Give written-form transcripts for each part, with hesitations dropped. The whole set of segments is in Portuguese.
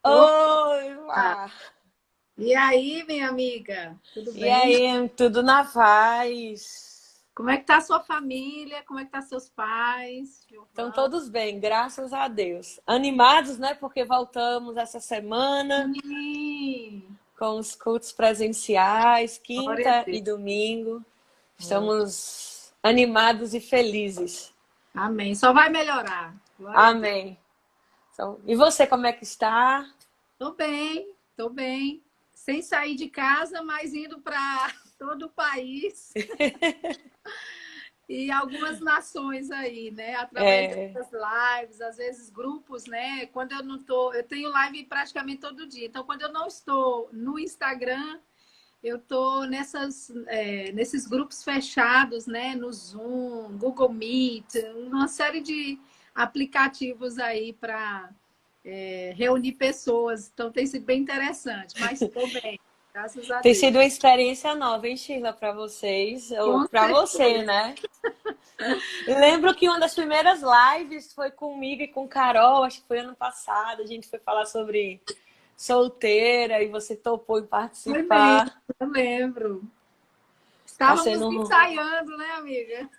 Oi, Opa! Lá. E aí, minha amiga? Tudo E bem? aí, tudo na paz? Como é que tá a sua família? Como é que tá seus pais, Estão Giovana? todos bem, graças a Deus. Animados, né? Porque voltamos essa semana Sim! com os cultos presenciais, Glória a quinta e Deus. domingo. É. Estamos animados e felizes. Amém. Só vai melhorar. Glória a Deus. Amém. E você, como é que está? Tô bem, tô bem. Sem sair de casa, mas indo para todo o país e algumas nações aí, né? Através É, dessas lives, às vezes grupos, né? Quando eu não tô, eu tenho live praticamente todo dia. Então, quando eu não estou no Instagram, eu tô nesses grupos fechados, né? No Zoom, Google Meet, uma série de aplicativos aí para reunir pessoas. Então, tem sido bem interessante, mas estou bem, graças a tem Deus. sido uma experiência nova, hein, Sheila, para vocês, ou Com para você, certeza. né? Lembro que uma das primeiras lives foi comigo e com Carol, acho que foi ano passado. A gente foi falar sobre solteira e você topou em Foi mesmo, participar. eu lembro. Tá Estávamos sendo ensaiando, né, amiga?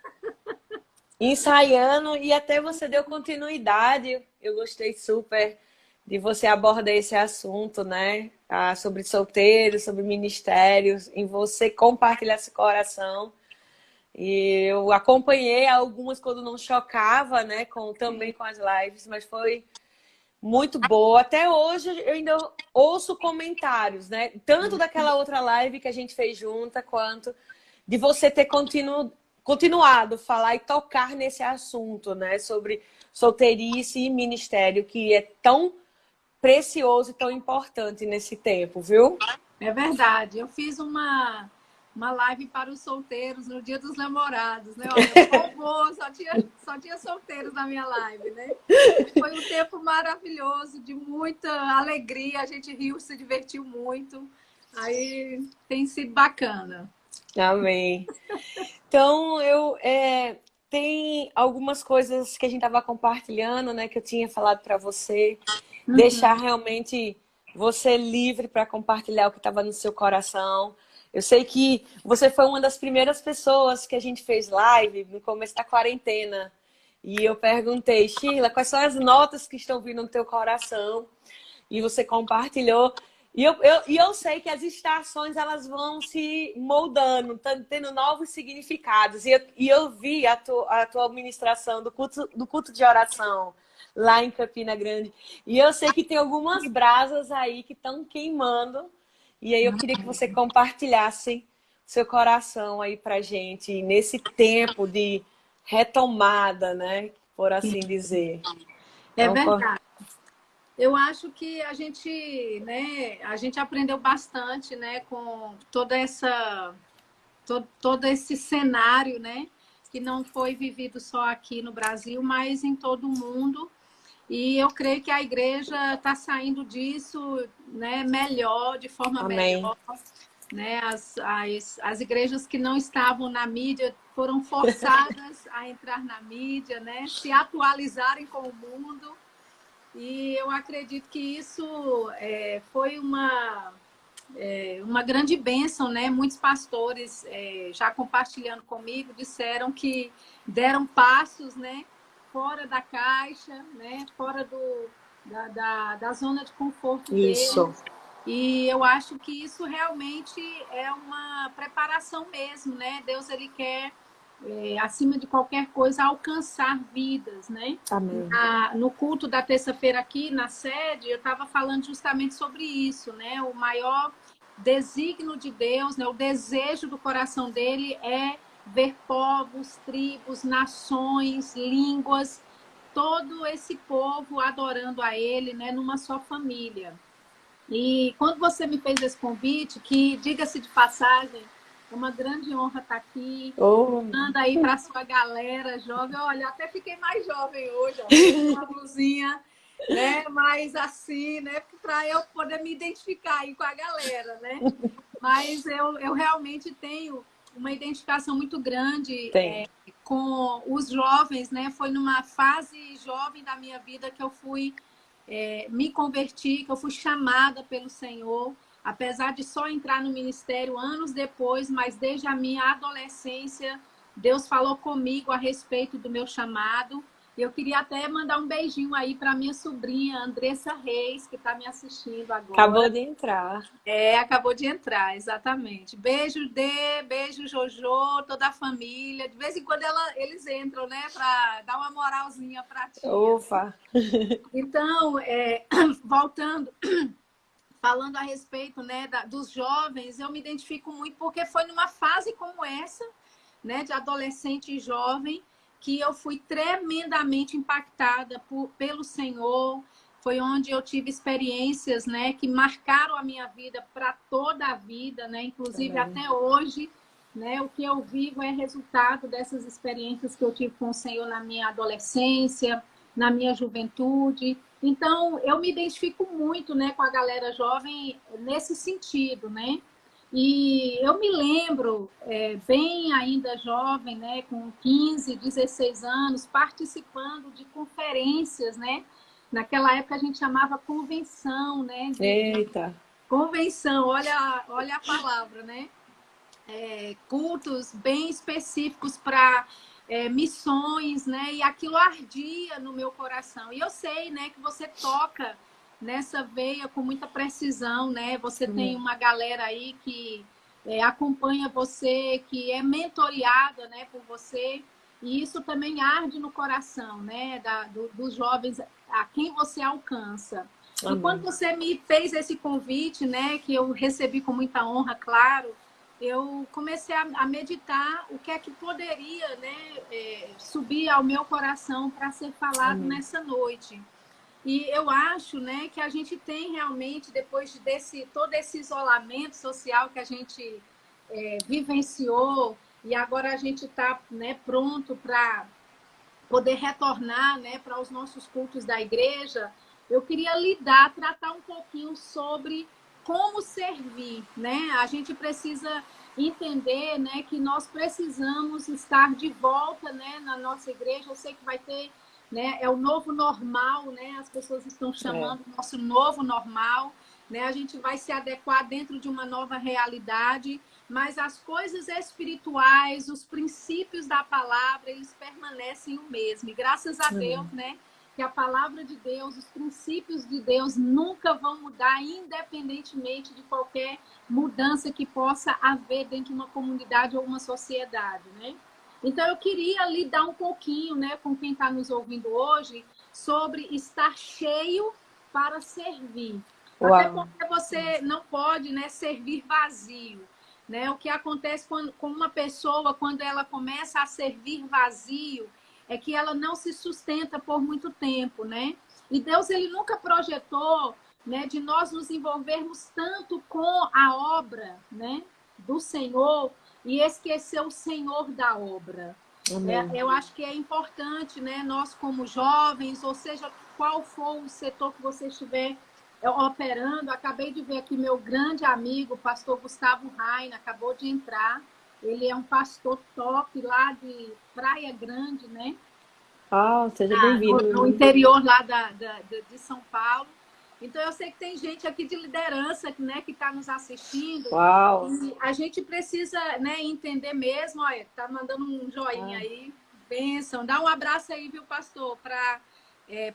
ensaiando e até você deu continuidade. Eu gostei super de você abordar esse assunto, né? Sobre solteiros, sobre ministérios, em você compartilhar esse coração. E eu acompanhei algumas quando não chocava, né? Também com as lives, mas foi muito boa. Até hoje eu ainda ouço comentários, né? Tanto daquela outra live que a gente fez junta, quanto de você ter continuado a falar e tocar nesse assunto, né? Sobre solteirice e ministério, que é tão precioso e tão importante nesse tempo, viu? É verdade. Eu fiz uma live para os solteiros no Dia dos Namorados, né? Olha, bombou, só tinha solteiros na minha live, né? Foi um tempo maravilhoso, de muita alegria, a gente riu, se divertiu muito. Aí tem sido bacana. Amém. Então, tem algumas coisas que a gente estava compartilhando, né, que eu tinha falado para você, deixar realmente você livre para compartilhar o que estava no seu coração. Eu sei que você foi uma das primeiras pessoas que a gente fez live no começo da quarentena. E eu perguntei, Sheila, quais são as notas que estão vindo no teu coração? E você compartilhou. E eu sei que as estações elas vão se moldando, tendo novos significados. E eu vi a tua ministração do culto de oração lá em Campina Grande. E eu sei que tem algumas brasas aí que estão queimando. E aí eu queria que você compartilhasse seu coração aí pra gente nesse tempo de retomada, né? Por assim dizer. É Então, verdade. Eu acho que a gente aprendeu bastante, né, com todo esse cenário, né, que não foi vivido só aqui no Brasil, mas em todo o mundo. E eu creio que a igreja está saindo disso, né, melhor, de forma amém. melhor, né? As igrejas que não estavam na mídia foram forçadas a entrar na mídia, né, se atualizarem com o mundo. E eu acredito que isso foi uma grande bênção, né? Muitos pastores já compartilhando comigo disseram que deram passos, né? Fora da caixa, né? Fora da zona de conforto Isso. deles. E eu acho que isso realmente é uma preparação mesmo, né? Deus, ele quer, acima de qualquer coisa, alcançar vidas, né? Amém. No culto da terça-feira aqui na sede, eu estava falando justamente sobre isso, né? O maior desígnio de Deus, né? O desejo do coração dele é ver povos, tribos, nações, línguas, todo esse povo adorando a ele, né? Numa só família. E quando você me fez esse convite, que diga-se de passagem, é uma grande honra estar aqui. Oh, Manda aí para sua galera jovem. Olha, até fiquei mais jovem hoje, ó. Fiquei com uma blusinha, né? Mais assim, né? Para eu poder me identificar aí com a galera, né? Mas eu realmente tenho uma identificação muito grande tem. com os jovens, né? Foi numa fase jovem da minha vida que eu fui me converti, que eu fui chamada pelo Senhor, apesar de só entrar no ministério anos depois, mas desde a minha adolescência, Deus falou comigo a respeito do meu chamado. Eu queria até mandar um beijinho aí para minha sobrinha, Andressa Reis, que está me assistindo agora. Acabou de entrar. Acabou de entrar, exatamente. Beijo, Dê, beijo, Jojo, toda a família. De vez em quando eles entram, né, para dar uma moralzinha para tia. Ufa! Então, voltando, falando a respeito, né, dos jovens, eu me identifico muito porque foi numa fase como essa, né, de adolescente e jovem, que eu fui tremendamente impactada pelo Senhor. Foi onde eu tive experiências, né, que marcaram a minha vida para toda a vida, né, inclusive Também. até hoje, né, o que eu vivo é resultado dessas experiências que eu tive com o Senhor na minha adolescência, na minha juventude. Então, eu me identifico muito, né, com a galera jovem nesse sentido, né? E eu me lembro, bem ainda jovem, né, com 15, 16 anos, participando de conferências, né? Naquela época a gente chamava convenção, né? Eita! Convenção, olha a palavra, né? Cultos bem específicos para missões, né? E aquilo ardia no meu coração. E eu sei, né, que você toca nessa veia com muita precisão, né? Você tem uma galera aí que acompanha você, que é mentoreada, né, por você. E isso também arde no coração, né, dos jovens a quem você alcança. Amém. E quando você me fez esse convite, né, que eu recebi com muita honra, claro, eu comecei a meditar o que é que poderia, né, subir ao meu coração para ser falado nessa noite. E eu acho, né, que a gente tem realmente, depois todo esse isolamento social que a gente vivenciou, e agora a gente está, né, pronto para poder retornar, né, para os nossos cultos da igreja, eu queria tratar um pouquinho sobre como servir, né? A gente precisa entender, né, que nós precisamos estar de volta, né, na nossa igreja. Eu sei que vai ter, né, é o novo normal, né? As pessoas estão chamando o nosso novo normal, né? A gente vai se adequar dentro de uma nova realidade, mas as coisas espirituais, os princípios da palavra, eles permanecem o mesmo. E graças a Deus, né, que a palavra de Deus, os princípios de Deus nunca vão mudar, independentemente de qualquer mudança que possa haver dentro de uma comunidade ou uma sociedade, né? Então, eu queria lidar um pouquinho, né, com quem está nos ouvindo hoje, sobre estar cheio para servir. Uau. Até porque você não pode, né, servir vazio. Né? O que acontece com uma pessoa, quando ela começa a servir vazio, é que ela não se sustenta por muito tempo, né? E Deus, ele nunca projetou, né, de nós nos envolvermos tanto com a obra, né, do Senhor e esquecer o Senhor da obra. Eu acho que é importante, né, nós como jovens, ou seja, qual for o setor que você estiver operando. Acabei de ver aqui meu grande amigo, o pastor Gustavo Raina, acabou de entrar. Ele é um pastor top lá de Praia Grande, né? Seja bem-vindo. No interior lá de São Paulo. Então, eu sei que tem gente aqui de liderança, né, que está nos assistindo. Uau! E a gente precisa, né, entender mesmo. Olha, tá mandando um joinha aí. Bênção. Dá um abraço aí, viu, pastor, para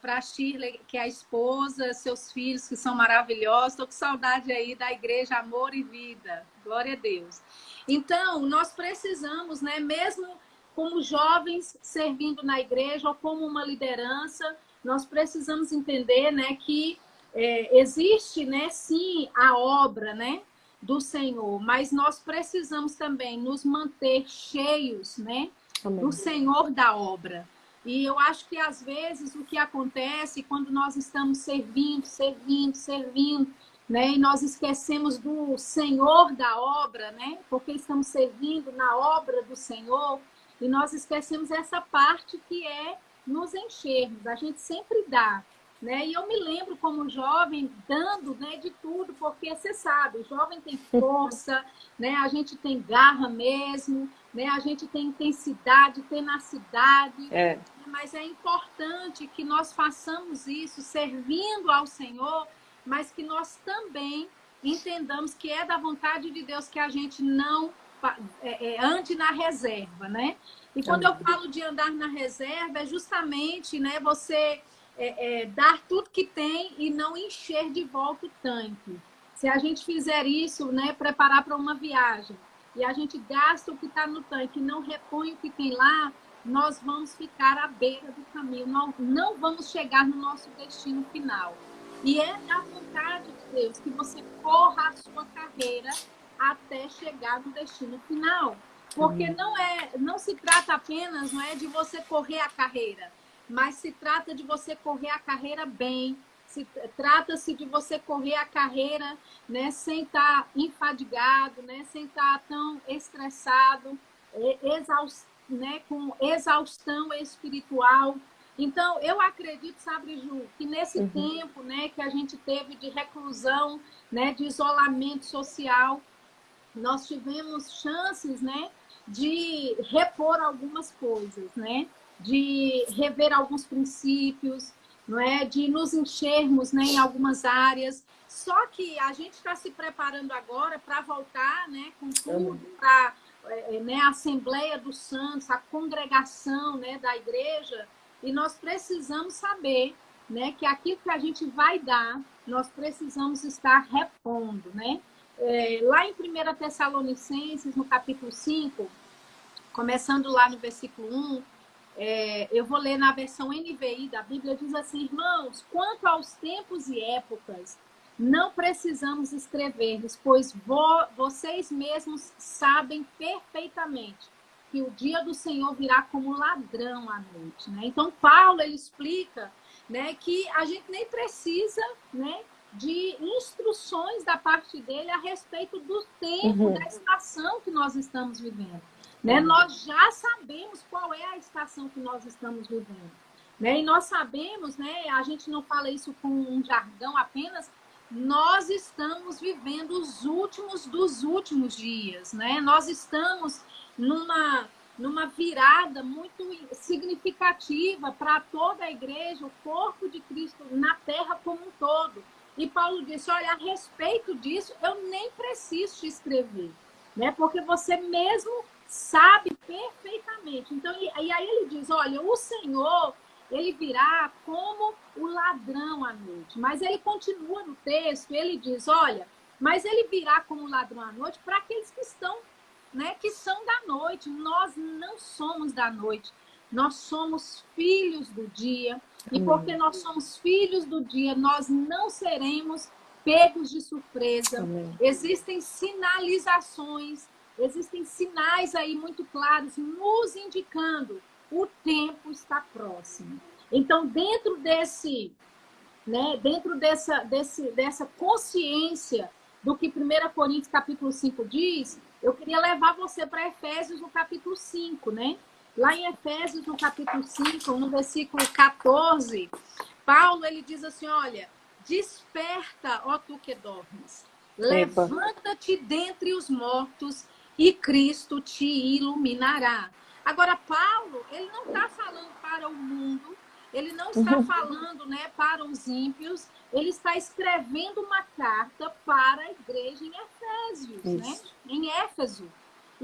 a Shirley, que é a esposa, seus filhos, que são maravilhosos. Estou com saudade aí da Igreja Amor e Vida. Glória a Deus. Então, nós precisamos, né, mesmo como jovens servindo na igreja ou como uma liderança, nós precisamos entender, né, que existe, né, sim, a obra, né, do Senhor, mas nós precisamos também nos manter cheios, né, do Senhor da obra. E eu acho que, às vezes, o que acontece quando nós estamos servindo, né? E nós esquecemos do Senhor da obra, né? Porque estamos servindo na obra do Senhor, e nós esquecemos essa parte que é nos enchermos. A gente sempre dá, né? E eu me lembro como jovem dando, né, de tudo, porque você sabe, o jovem tem força, né? A gente tem garra mesmo, né? A gente tem intensidade, tenacidade. Mas é importante que nós façamos isso servindo ao Senhor, mas que nós também entendamos que é da vontade de Deus que a gente não ande na reserva, né? E quando eu falo de andar na reserva, é justamente, né, você dar tudo que tem e não encher de volta o tanque. Se a gente fizer isso, né, preparar para uma viagem, e a gente gasta o que está no tanque e não repõe o que tem lá, nós vamos ficar à beira do caminho, não vamos chegar no nosso destino final. E é da vontade de Deus que você corra a sua carreira até chegar no destino final. Porque não se trata apenas, não é, de você correr a carreira, mas se trata de você correr a carreira bem, trata-se de você correr a carreira, né, sem estar enfadigado, né, sem estar tão estressado, né, com exaustão espiritual. Então, eu acredito, sabe, Ju, que nesse tempo, né, que a gente teve de reclusão, né, de isolamento social, nós tivemos chances, né, de repor algumas coisas, né, de rever alguns princípios, não é, de nos enchermos, né, em algumas áreas. Só que a gente está se preparando agora para voltar, né, com tudo, para né, a Assembleia dos Santos, a congregação, né, da igreja. E nós precisamos saber, né, que aquilo que a gente vai dar, nós precisamos estar repondo, né? Lá em 1 Tessalonicenses, no capítulo 5, começando lá no versículo 1, eu vou ler na versão NVI da Bíblia, diz assim: irmãos, quanto aos tempos e épocas, não precisamos escrever-lhes, pois vocês mesmos sabem perfeitamente que o dia do Senhor virá como ladrão à noite, né? Então, Paulo, ele explica, né, que a gente nem precisa, né, de instruções da parte dele a respeito do tempo, da estação que nós estamos vivendo. Né? Nós já sabemos qual é a estação que nós estamos vivendo. Né? E nós sabemos, né, a gente não fala isso com um jargão apenas, nós estamos vivendo os últimos dos últimos dias. Né? Nós estamos numa virada muito significativa para toda a igreja, o corpo de Cristo na terra como um todo. E Paulo disse, olha, a respeito disso, eu nem preciso te escrever, né? Porque você mesmo sabe perfeitamente. Então, e aí ele diz, olha, o Senhor, ele virá como o ladrão à noite. Mas ele continua no texto, ele diz, olha, mas ele virá como o ladrão à noite para aqueles que estão, né, que são da noite. Nós não somos da noite. Nós somos filhos do dia. E porque nós somos filhos do dia, nós não seremos pegos de surpresa. Existem sinalizações, existem sinais aí muito claros nos indicando o tempo está próximo. Então, dentro dessa consciência do que 1 Coríntios capítulo 5 diz, eu queria levar você para Efésios no capítulo 5, né? Lá em Efésios, no capítulo 5, no versículo 14, Paulo, ele diz assim, olha, desperta, ó tu que dormes, levanta-te dentre os mortos e Cristo te iluminará. Agora, Paulo, ele não está falando para o mundo, ele não está falando, né, para os ímpios, ele está escrevendo uma carta para a igreja em Efésios, né? Em Éfeso.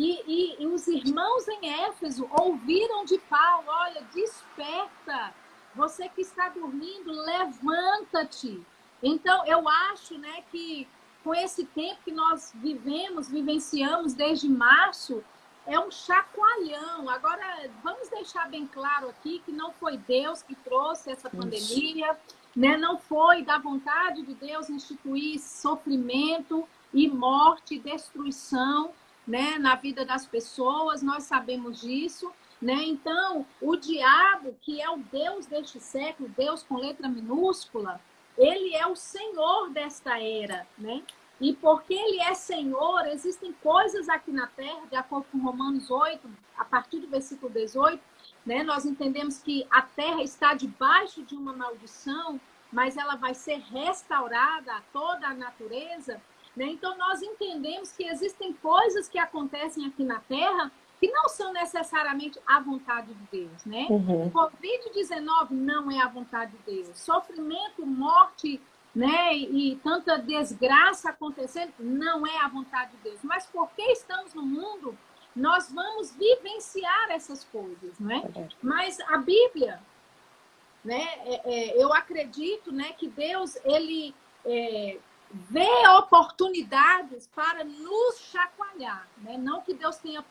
E os irmãos em Éfeso ouviram de Paulo, olha, desperta, você que está dormindo, levanta-te. Então, eu acho, né, que com esse tempo que nós vivenciamos desde março, é um chacoalhão. Agora, vamos deixar bem claro aqui que não foi Deus que trouxe essa pandemia, né? Não foi da vontade de Deus instituir sofrimento e morte e destruição, né, na vida das pessoas, nós sabemos disso, né? Então, o diabo, que é o Deus deste século, Deus com letra minúscula, ele é o Senhor desta era, né? E porque ele é Senhor, existem coisas aqui na terra, de acordo com Romanos 8, a partir do versículo 18, né, nós entendemos que a terra está debaixo de uma maldição, mas ela vai ser restaurada a toda a natureza. Né? Então, nós entendemos que existem coisas que acontecem aqui na Terra que não são necessariamente a vontade de Deus, né? Uhum. Covid-19 não é a vontade de Deus. Sofrimento, morte, né, e tanta desgraça acontecendo não é a vontade de Deus. Mas porque estamos no mundo, nós vamos vivenciar essas coisas, né? Mas a Bíblia, né, eu acredito, né, que Deus, ele vê oportunidades para nos chacoalhar, né? Não que Deus tenha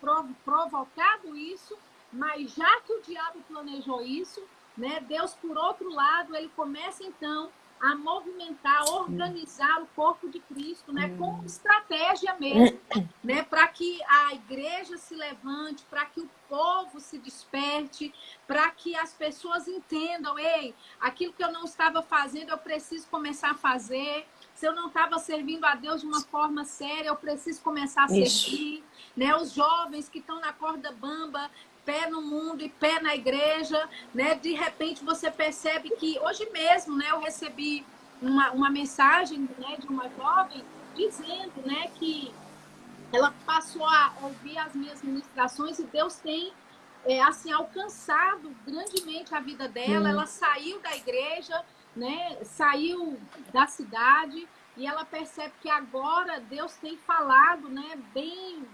provocado isso, mas já que o diabo planejou isso, né, Deus, por outro lado, ele começa então a movimentar, organizar o corpo de Cristo, né, com estratégia mesmo, né, para que a igreja se levante, para que o povo se desperte, para que as pessoas entendam, ei, aquilo que eu não estava fazendo, eu preciso começar a fazer. Se eu não estava servindo a Deus de uma forma séria, eu preciso começar a servir. Né? Os jovens que estão na corda bamba, pé no mundo e pé na igreja, né? De repente você percebe que, hoje mesmo, né, eu recebi uma mensagem, né, de uma jovem dizendo, né, que ela passou a ouvir as minhas ministrações e Deus tem assim, alcançado grandemente a vida dela. Ela saiu da igreja, né? Saiu da cidade e ela percebe que agora Deus tem falado, né, bem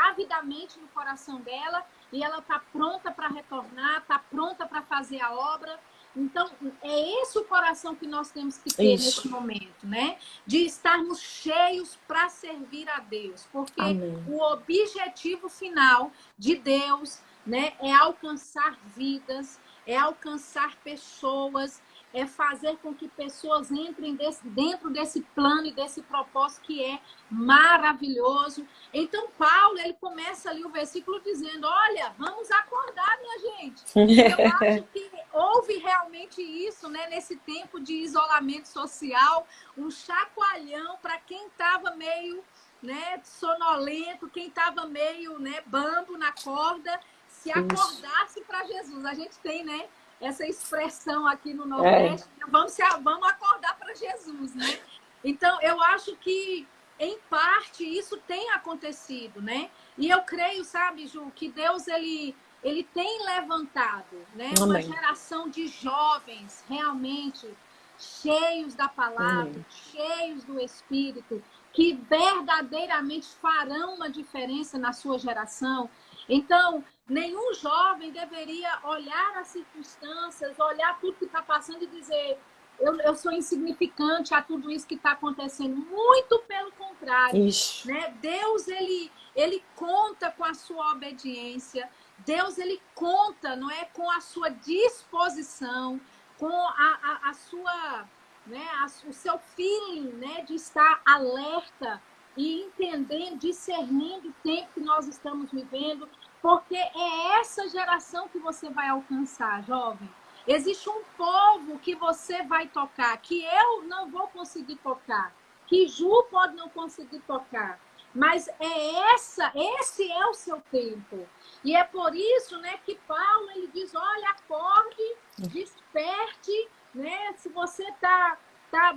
avidamente no coração dela e ela está pronta para retornar, está pronta para fazer a obra. Então, é esse o coração que nós temos que ter nesse momento, né? De estarmos cheios para servir a Deus. Porque o objetivo final de Deus, né, é alcançar vidas, é alcançar pessoas, é fazer com que pessoas entrem dentro desse plano e desse propósito que é maravilhoso. Então, Paulo, ele começa ali o versículo dizendo, olha, vamos acordar, minha gente. Eu acho que houve realmente isso, né, nesse tempo de isolamento social, um chacoalhão para quem estava meio, né, sonolento, quem estava meio, né, bambo na corda, se acordasse para Jesus. A gente tem, né, essa expressão aqui no Nordeste, vamos acordar para Jesus, né? Então, eu acho que, em parte, isso tem acontecido, né? E eu creio, sabe, Ju, que Deus, ele tem levantado, né, uma geração de jovens realmente cheios da palavra, cheios do Espírito, que verdadeiramente farão uma diferença na sua geração. Então, nenhum jovem deveria olhar as circunstâncias, olhar tudo que está passando e dizer eu sou insignificante a tudo isso que está acontecendo. Muito pelo contrário. Né? Deus, ele conta com a sua obediência. Deus, ele conta, não é, com a sua disposição, com a sua, né, o seu feeling, né, de estar alerta e entendendo, discernindo o tempo que nós estamos vivendo, porque é essa geração que você vai alcançar, jovem. Existe um povo que você vai tocar, que eu não vou conseguir tocar, que Ju pode não conseguir tocar, mas esse é o seu tempo. E é por isso, né, que Paulo, ele diz, olha, acorde, desperte, né, se você está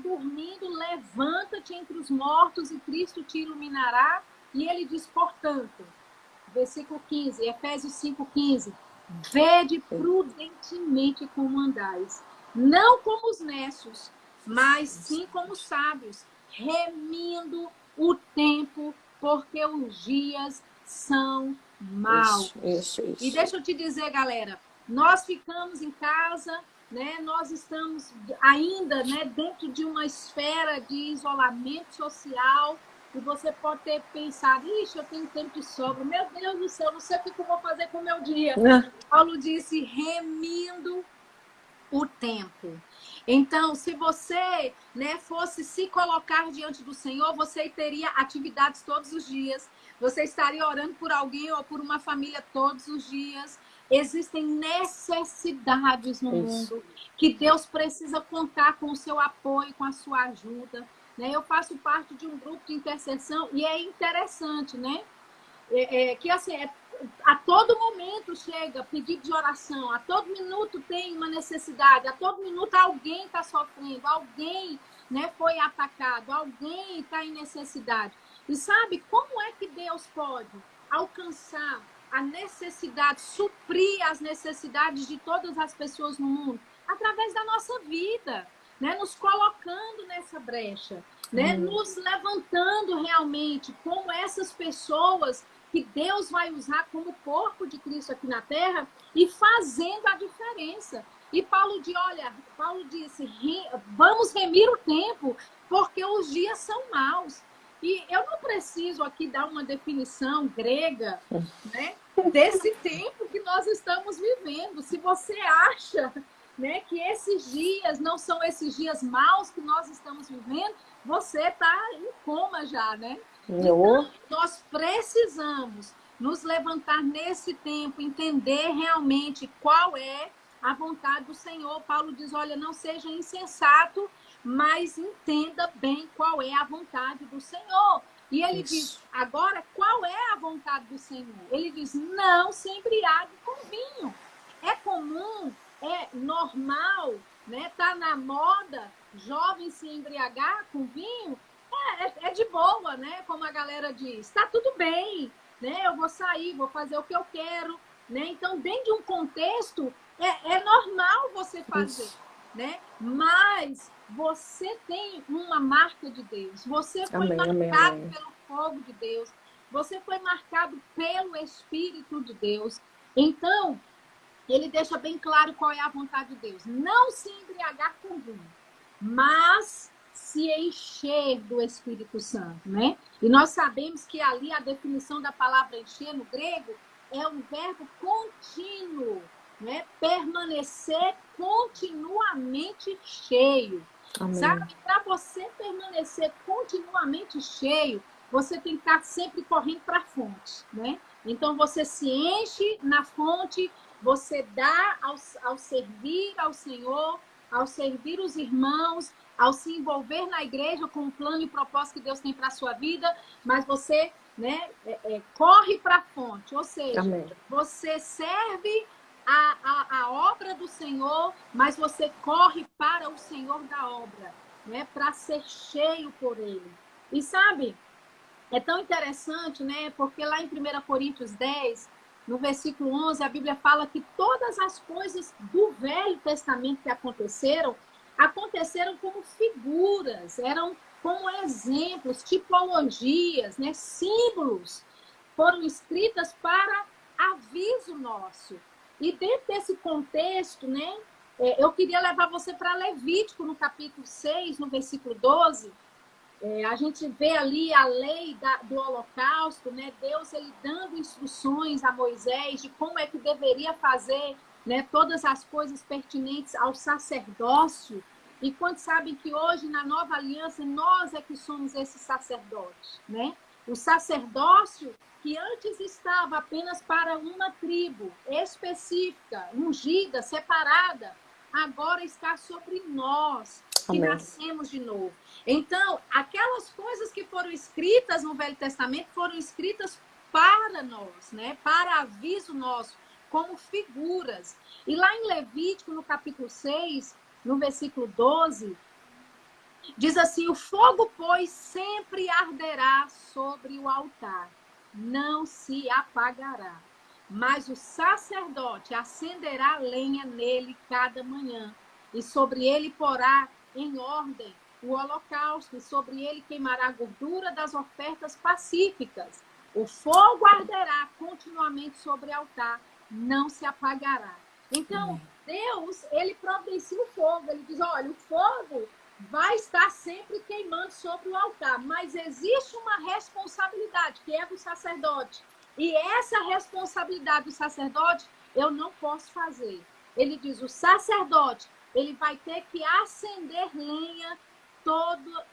dormindo, levanta-te entre os mortos e Cristo te iluminará. E ele diz, portanto, versículo 15, Efésios 5,15, vede prudentemente como andais, não como os necios, mas sim como os sábios, remindo o tempo, porque os dias são maus. Isso. E deixa eu te dizer, galera, nós ficamos em casa, né? Nós estamos ainda, né, dentro de uma esfera de isolamento social, e você pode ter pensado, ixi, eu tenho tempo de sobra, meu Deus do céu, não sei o que eu vou fazer com o meu dia. Paulo disse, remindo o tempo. Então, se você, né, fosse se colocar diante do Senhor, você teria atividades todos os dias, você estaria orando por alguém ou por uma família todos os dias. Existem necessidades no mundo que Deus precisa contar com o seu apoio, com a sua ajuda. Né? Eu faço parte de um grupo de intercessão e é interessante, né? Que assim, a todo momento chega pedido de oração, a todo minuto tem uma necessidade, a todo minuto alguém está sofrendo, alguém, né, foi atacado, alguém está em necessidade. E sabe como é que Deus pode alcançar a necessidade, suprir as necessidades de todas as pessoas no mundo? Através da nossa vida, né? Nos colocando nessa brecha, né? Nos levantando realmente como essas pessoas que Deus vai usar como corpo de Cristo aqui na Terra e fazendo a diferença. E Paulo disse, vamos remir o tempo, porque os dias são maus. E eu não preciso aqui dar uma definição grega, né, desse tempo que nós estamos vivendo. Se você acha, né, que esses dias não são esses dias maus que nós estamos vivendo, você está em coma já, né? Então, nós precisamos nos levantar nesse tempo, entender realmente qual é a vontade do Senhor. Paulo diz, olha, não seja insensato, mas entenda bem qual é a vontade do Senhor. E ele diz, agora, qual é a vontade do Senhor? Ele diz, não se embriague com vinho. É comum, é normal, né? Tá na moda, jovem se embriagar com vinho. É de boa, né? Como a galera diz, tá tudo bem, né? Eu vou sair, vou fazer o que eu quero, né? Então, dentro de um contexto, é normal você fazer, né? Mas você tem uma marca de Deus, você foi marcado pelo fogo de Deus, você foi marcado pelo Espírito de Deus. Então, ele deixa bem claro qual é a vontade de Deus. Não se embriagar com vinho, mas se encher do Espírito Santo, né? E nós sabemos que ali a definição da palavra encher no grego é um verbo contínuo, né? Permanecer continuamente cheio. Amém. Sabe? Para você permanecer continuamente cheio, você tem que estar sempre correndo para a fonte, né? Então você se enche na fonte, você dá ao servir ao Senhor, ao servir os irmãos, ao se envolver na igreja com o plano e propósito que Deus tem para a sua vida, mas você, né, corre para a fonte, ou seja, amém, você serve a obra do Senhor, mas você corre para o Senhor da obra, né, para ser cheio por Ele. E sabe, é tão interessante, né, porque lá em 1 Coríntios 10, no versículo 11, a Bíblia fala que todas as coisas do Velho Testamento que aconteceram como figuras, eram como exemplos, tipologias, né? Símbolos, foram escritas para aviso nosso. E dentro desse contexto, né, eu queria levar você para Levítico, no capítulo 6, no versículo 12. A gente vê ali a lei do holocausto, né? Deus ele dando instruções a Moisés de como é que deveria fazer, né, todas as coisas pertinentes ao sacerdócio. E quando sabem que hoje, na nova aliança, nós é que somos esses sacerdotes, né? O sacerdócio que antes estava apenas para uma tribo específica, ungida, separada, agora está sobre nós, que amém, nascemos de novo. Então, aquelas coisas que foram escritas no Velho Testamento foram escritas para nós, né? Para aviso nosso, como figuras. E lá em Levítico, no capítulo 6, no versículo 12, diz assim, o fogo, pois, sempre arderá sobre o altar, não se apagará. Mas o sacerdote acenderá lenha nele cada manhã, e sobre ele porá em ordem o holocausto, e sobre ele queimará a gordura das ofertas pacíficas. O fogo arderá continuamente sobre o altar, não se apagará. Então, Deus, ele providencia o fogo. Ele diz, olha, o fogo vai estar sempre queimando sobre o altar, mas existe uma responsabilidade, que é do sacerdote. E essa responsabilidade do sacerdote, eu não posso fazer. Ele diz, o sacerdote, ele vai ter que acender lenha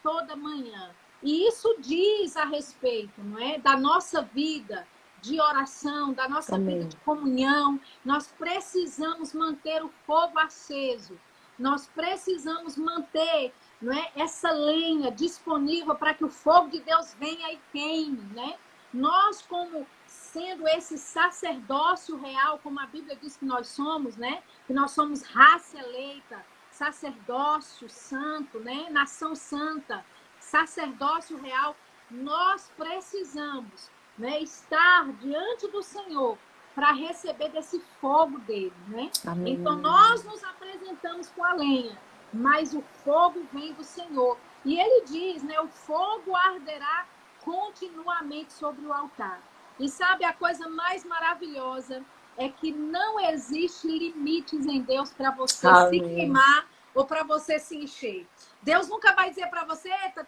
toda manhã. E isso diz a respeito, não é, da nossa vida de oração, da nossa amém, vida de comunhão. Nós precisamos manter o fogo aceso. Nós precisamos manter, não é, essa lenha disponível para que o fogo de Deus venha e queime, né? Nós, como sendo esse sacerdócio real, como a Bíblia diz que nós somos, né? Que nós somos raça eleita, sacerdócio santo, né? Nação santa, sacerdócio real. Nós precisamos, né, estar diante do Senhor para receber desse fogo dele, né? Amém. Então, nós nos apresentamos com a lenha, mas o fogo vem do Senhor. E ele diz, né? O fogo arderá continuamente sobre o altar. E sabe, a coisa mais maravilhosa é que não existe limites em Deus para você se queimar ou para você se encher. Deus nunca vai dizer para você, eita,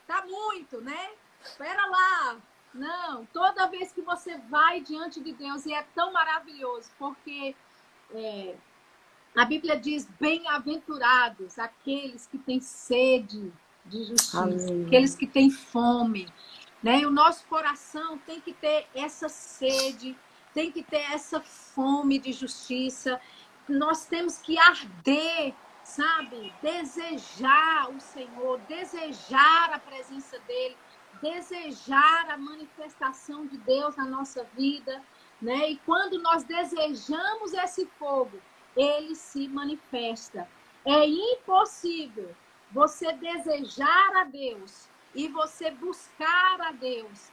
tá muito, né? Espera lá. Não, toda vez que você vai diante de Deus, e é tão maravilhoso, porque a Bíblia diz, bem-aventurados aqueles que têm sede de justiça, aqueles que têm fome, né? E o nosso coração tem que ter essa sede, tem que ter essa fome de justiça. Nós temos que arder, sabe? Desejar o Senhor, desejar a presença dEle, desejar a manifestação de Deus na nossa vida, né? E quando nós desejamos esse fogo, ele se manifesta. É impossível você desejar a Deus e você buscar a Deus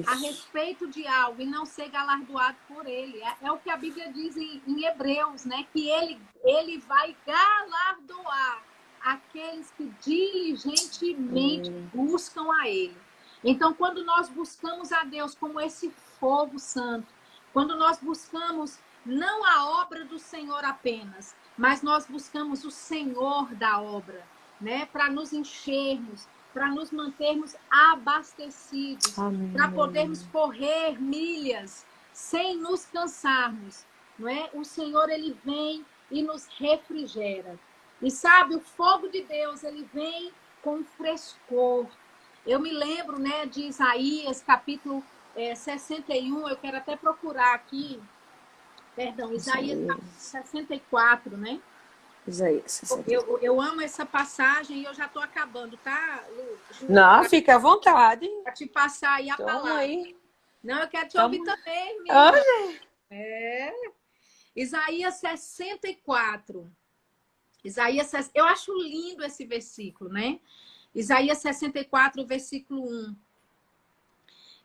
a respeito de algo e não ser galardoado por ele. É o que a Bíblia diz em Hebreus, né? Que ele vai galardoar aqueles que diligentemente buscam a ele. Então, quando nós buscamos a Deus como esse fogo santo, quando nós buscamos não a obra do Senhor apenas, mas nós buscamos o Senhor da obra, né? Para nos enchermos, para nos mantermos abastecidos, para podermos correr milhas sem nos cansarmos, não é? O Senhor, ele vem e nos refrigera. E sabe, o fogo de Deus, ele vem com frescor. Eu me lembro, né, de Isaías, capítulo 61, eu quero até procurar aqui, perdão, Isaías 64, né? Isaías 64. Eu amo essa passagem e eu já estou acabando, tá, Lu? Não, fica à vontade. Para te passar aí a palavra. Aí. Não, eu quero te ouvir também, minha. Olha. Isaías 64. Eu acho lindo esse versículo, né? Isaías 64, versículo 1.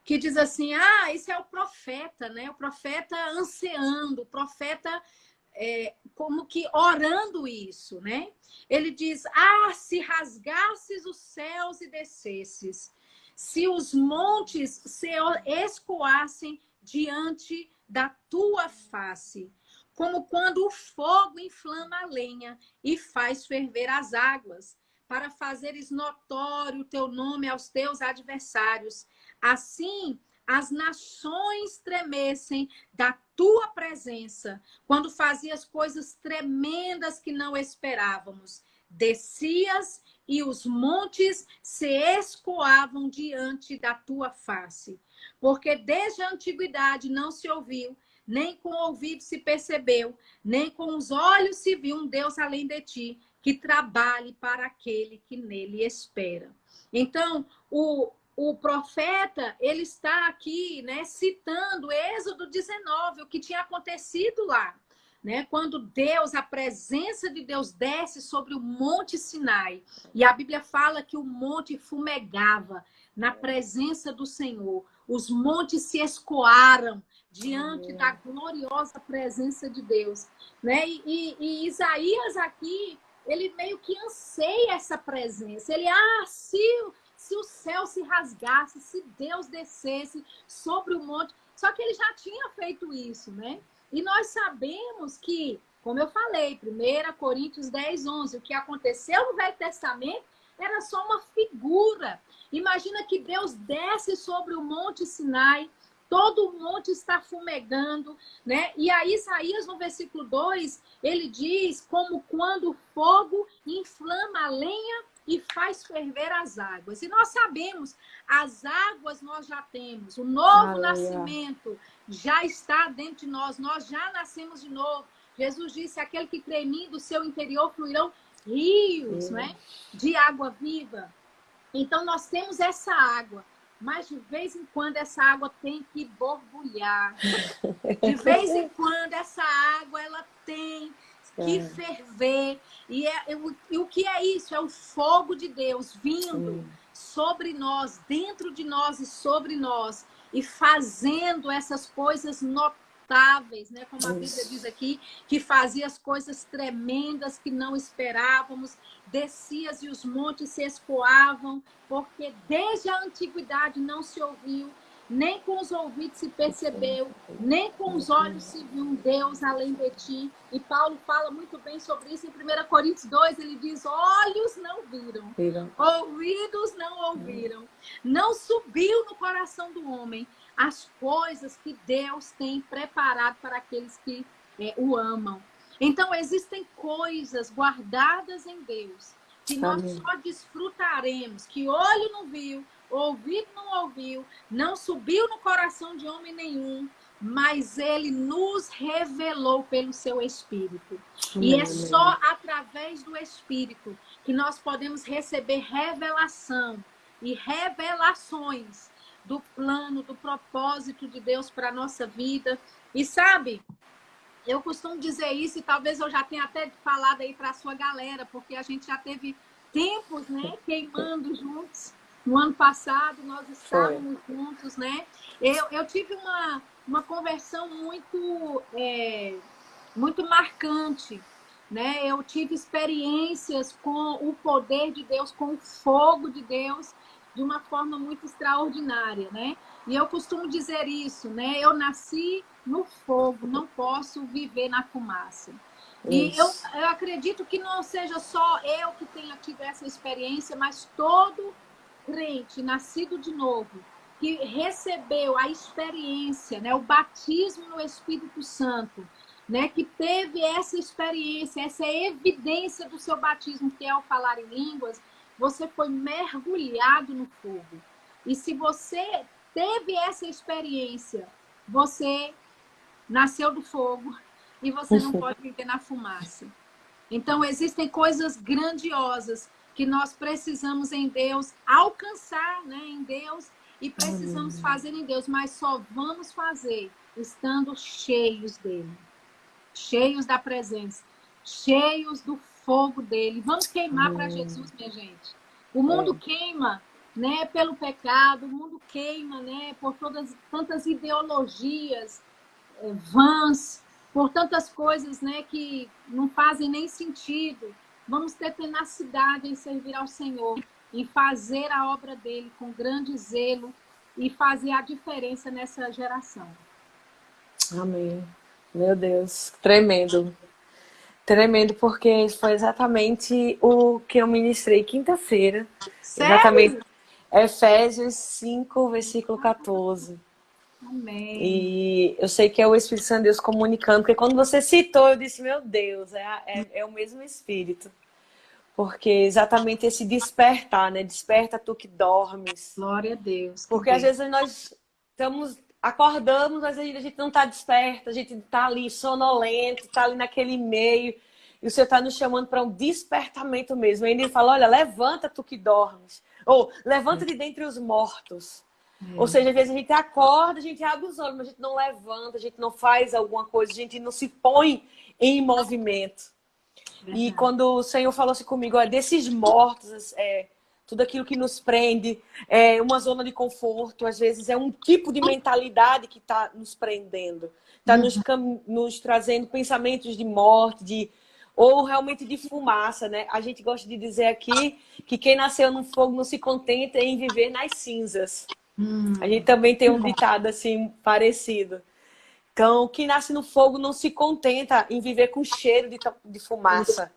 Que diz assim, esse é o profeta, né? O profeta ansiando, o profeta como que orando isso, né? Ele diz, se rasgasses os céus e descesses, se os montes se escoassem diante da tua face, como quando o fogo inflama a lenha e faz ferver as águas, para fazeres notório o teu nome aos teus adversários. Assim, as nações tremessem da tua presença, quando fazias coisas tremendas que não esperávamos. Descias e os montes se escoavam diante da tua face. Porque desde a antiguidade não se ouviu, nem com o ouvido se percebeu, nem com os olhos se viu um Deus além de ti, que trabalhe para aquele que nele espera. Então, o profeta, ele está aqui, né, citando Êxodo 19, o que tinha acontecido lá, né, quando Deus, a presença de Deus desce sobre o Monte Sinai, e a Bíblia fala que o monte fumegava na presença do Senhor, os montes se escoaram diante da gloriosa presença de Deus, né, e Isaías aqui, ele meio que anseia essa presença, ele, se o céu se rasgasse, se Deus descesse sobre o monte. Só que ele já tinha feito isso, né? E nós sabemos que, como eu falei, 1 Coríntios 10, 11, o que aconteceu no Velho Testamento era só uma figura. Imagina que Deus desce sobre o Monte Sinai, todo o monte está fumegando, né? E aí Isaías, no versículo 2, ele diz como quando o fogo inflama a lenha e faz ferver as águas. E nós sabemos, as águas nós já temos, o novo nascimento já está dentro de nós já nascemos de novo. Jesus disse, aquele que crê em mim, do seu interior fluirão rios, né, de água viva. Então nós temos essa água, mas de vez em quando essa água tem que borbulhar. De vez em quando essa água ela tem que ferver. E o que é isso? É o fogo de Deus vindo sobre nós, dentro de nós e sobre nós, e fazendo essas coisas insuportáveis, né? Como a Bíblia diz aqui, que fazia as coisas tremendas que não esperávamos, descias e os montes se escoavam, porque desde a antiguidade não se ouviu, nem com os ouvidos se percebeu, nem com os olhos se viu um Deus além de ti. E Paulo fala muito bem sobre isso em 1 Coríntios 2, ele diz, olhos não viram, ouvidos não ouviram, não subiu no coração do homem as coisas que Deus tem preparado para aqueles que o amam. Então, existem coisas guardadas em Deus que nós só desfrutaremos, que olho não viu, ouvido não ouviu, não subiu no coração de homem nenhum, mas ele nos revelou pelo seu Espírito. E é só através do Espírito que nós podemos receber revelação e revelações do plano, do propósito de Deus para a nossa vida. E sabe, eu costumo dizer isso, e talvez eu já tenha até falado aí para a sua galera, porque a gente já teve tempos, né, queimando juntos. No ano passado, nós estávamos juntos, né? Eu tive uma conversão muito marcante, né? Eu tive experiências com o poder de Deus, com o fogo de Deus, de uma forma muito extraordinária, né? E eu costumo dizer isso, né? Eu nasci no fogo, não posso viver na fumaça. E eu acredito que não seja só eu que tenha tido essa experiência, mas todo crente, nascido de novo, que recebeu a experiência, né, o batismo no Espírito Santo, né, que teve essa experiência, essa evidência do seu batismo, que é o falar em línguas, você foi mergulhado no fogo. E se você teve essa experiência, você nasceu do fogo e você não pode viver na fumaça. Então, existem coisas grandiosas que nós precisamos em Deus alcançar, né, em Deus, e precisamos fazer em Deus, mas só vamos fazer estando cheios dele, cheios da presença, cheios do fogo dele. Vamos queimar para Jesus, minha gente. O mundo queima, né, pelo pecado, o mundo queima, né, por tantas ideologias vãs, por tantas coisas, né, que não fazem nem sentido. Vamos ter tenacidade em servir ao Senhor, em fazer a obra dele com grande zelo e fazer a diferença nessa geração. Amém. Meu Deus, tremendo. Tremendo, porque foi exatamente o que eu ministrei quinta-feira. Exatamente. Efésios 5, versículo 14. Amém. E eu sei que é o Espírito Santo de Deus comunicando, porque quando você citou, eu disse, meu Deus, é o mesmo Espírito. Porque exatamente esse despertar, né? Desperta tu que dormes. Glória a Deus. Porque às vezes nós acordamos, mas a gente não está desperta, a gente está ali sonolento, está ali naquele meio, e o Senhor está nos chamando para um despertamento mesmo. E ele fala, olha, levanta tu que dormes, ou levanta de dentre os mortos. Ou seja, às vezes a gente acorda, a gente abre os olhos, mas a gente não levanta, a gente não faz alguma coisa, a gente não se põe em movimento. E quando o Senhor falou assim comigo, olha, desses mortos, tudo aquilo que nos prende, é uma zona de conforto, às vezes é um tipo de mentalidade que está nos prendendo, está nos trazendo pensamentos de morte, ou realmente de fumaça, né? A gente gosta de dizer aqui que quem nasceu no fogo não se contenta em viver nas cinzas. A gente também tem um ditado assim parecido. Então, quem nasce no fogo não se contenta em viver com cheiro de fumaça.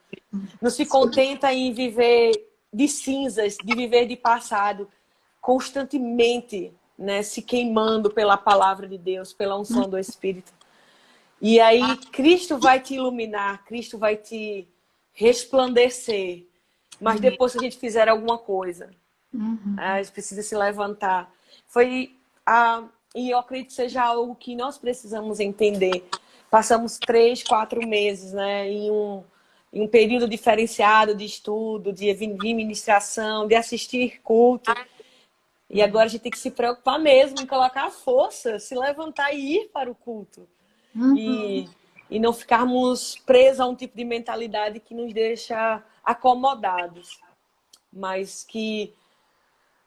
Não se contenta em viver de cinzas, de viver de passado, constantemente, né, se queimando pela palavra de Deus, pela unção do Espírito. E aí Cristo vai te iluminar, Cristo vai te resplandecer. Mas depois que a gente fizer alguma coisa, a gente precisa se levantar. E eu acredito que seja algo que nós precisamos entender. Passamos 3, 4 meses, né, em um período diferenciado de estudo, de ministração, de assistir culto. E agora a gente tem que se preocupar mesmo em colocar a força, se levantar e ir para o culto. E não ficarmos presos a um tipo de mentalidade que nos deixa acomodados. Mas que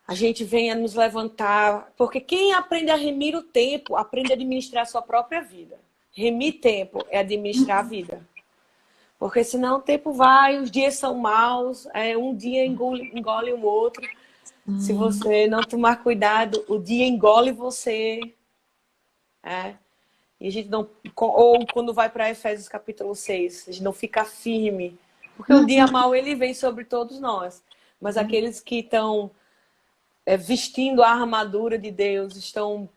a gente venha nos levantar, porque quem aprende a remir o tempo, aprende a administrar a sua própria vida. remir tempo é administrar a vida. Porque senão o tempo vai, os dias são maus, um dia engole o outro. Se você não tomar cuidado, o dia engole você. E a gente não. Ou quando vai para Efésios capítulo 6, a gente não fica firme. Porque o dia mau ele vem sobre todos nós. Mas aqueles que estão vestindo a armadura de Deus, estão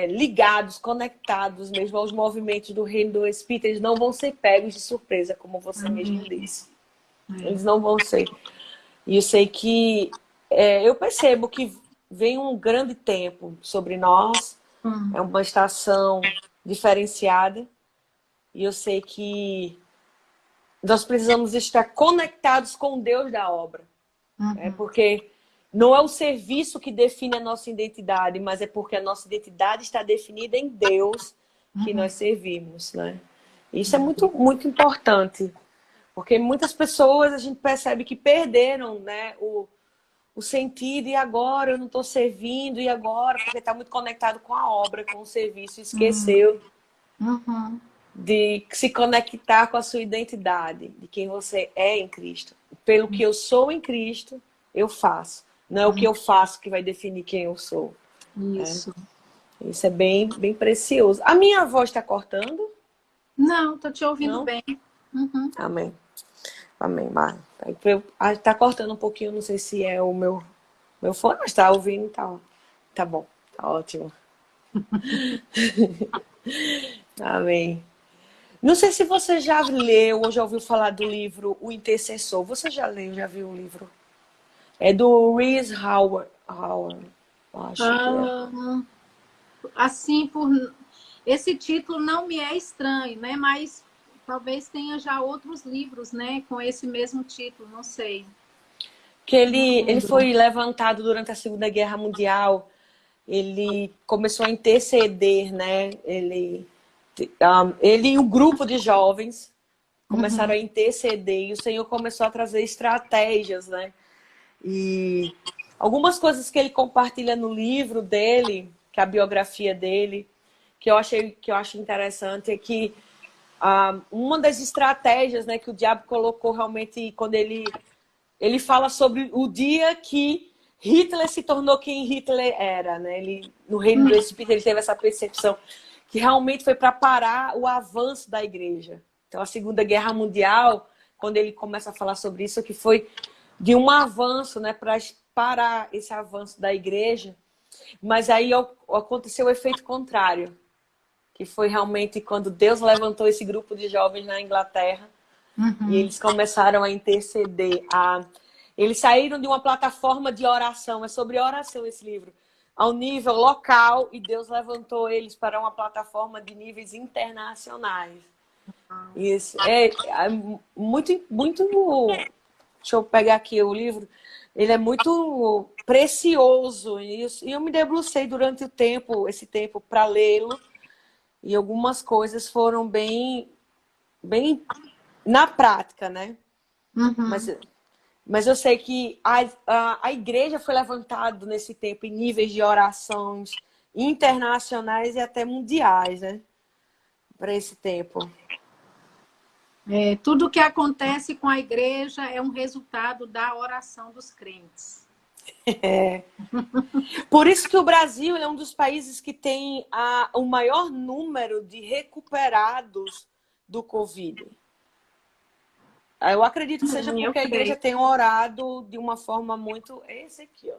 ligados, conectados mesmo aos movimentos do reino do Espírito, eles não vão ser pegos de surpresa, como você mesmo disse. Eles não vão ser. E eu sei que eu percebo que vem um grande tempo sobre nós, é uma estação diferenciada, e eu sei que nós precisamos estar conectados com o Deus da obra. Porque não é o serviço que define a nossa identidade, mas é porque a nossa identidade está definida em Deus que nós servimos, né? Isso é muito, muito importante. Porque muitas pessoas a gente percebe que perderam, né, o sentido, e agora eu não estou servindo, e agora, porque está muito conectado com a obra, com o serviço, esqueceu de se conectar com a sua identidade, de quem você é em Cristo. Pelo que eu sou em Cristo, eu faço. Não é o que eu faço que vai definir quem eu sou. Isso. Isso é bem, bem precioso. A minha voz está cortando? Não, estou te ouvindo Não? bem. Amém. Amém, Mara. Tá cortando um pouquinho, não sei se é o meu fone, mas tá ouvindo, tá bom, tá ótimo. Amém. Não sei se você já leu ou já ouviu falar do livro O Intercessor. Você já leu, já viu o livro? É do Rhys Howard. Acho que Assim, esse título não me é estranho, né? Mas talvez tenha já outros livros, né? Com esse mesmo título, não sei. Que ele foi levantado durante a Segunda Guerra Mundial. Ele começou a interceder, né? Ele e um grupo de jovens começaram a interceder. E o Senhor começou a trazer estratégias, né? E algumas coisas que ele compartilha no livro dele, que é a biografia dele, que eu acho interessante, é que uma das estratégias, né, que o diabo colocou realmente quando ele fala sobre o dia que Hitler se tornou quem Hitler era, né? No reino do Espírito ele teve essa percepção que realmente foi para parar o avanço da igreja. Então a Segunda Guerra Mundial, quando ele começa a falar sobre isso, que foi de um avanço, né, para parar esse avanço da igreja, mas aí aconteceu o efeito contrário, que foi realmente quando Deus levantou esse grupo de jovens na Inglaterra e eles começaram a interceder. Eles saíram de uma plataforma de oração, é sobre oração esse livro, ao nível local, e Deus levantou eles para uma plataforma de níveis internacionais. Isso é muito, muito. Deixa eu pegar aqui o livro. Ele é muito precioso e eu me debrucei durante esse tempo para lê-lo, e algumas coisas foram bem na prática, né? Mas eu sei que a igreja foi levantada nesse tempo em níveis de orações internacionais e até mundiais, né? Para esse tempo. Tudo que acontece com a igreja é um resultado da oração dos crentes. Por isso que o Brasil é um dos países que tem o maior número de recuperados do Covid. Eu acredito que seja porque a igreja tem orado de uma forma muito... Esse aqui, ó.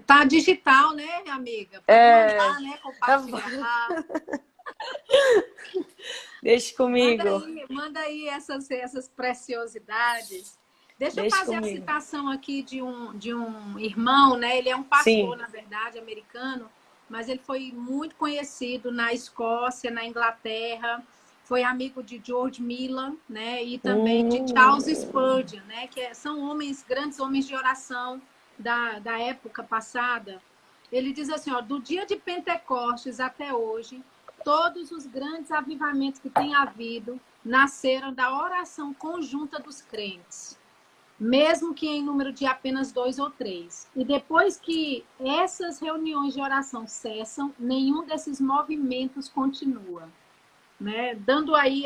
Tá digital, né, amiga? Pode mandar, né, compartilhar. Deixa comigo. Manda aí essas preciosidades. Deixa eu fazer a citação aqui de um irmão, né? Ele é um pastor, na verdade, americano, mas ele foi muito conhecido na Escócia, na Inglaterra. Foi amigo de George Miller, né? E também de Charles Spurgeon, né? Que são grandes homens de oração da época passada. Ele diz assim, ó, do dia de Pentecostes até hoje, todos os grandes avivamentos que tem havido nasceram da oração conjunta dos crentes. mesmo que em número de apenas 2 ou 3. E depois que essas reuniões de oração cessam, nenhum desses movimentos continua, né? Dando aí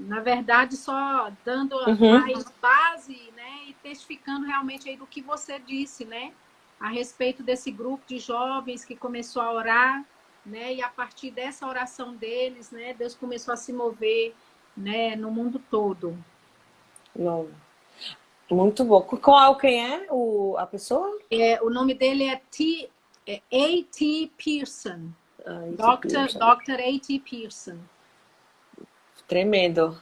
na verdade, só dando mais base, né? E testificando realmente aí do que você disse, né? A respeito desse grupo de jovens que começou a orar, né? E a partir dessa oração deles, né? Deus começou a se mover, né? No mundo todo. Não. Muito bom. Quem é a pessoa? O nome dele é A.T. Pearson. Dr. A.T. Pearson. Tremendo.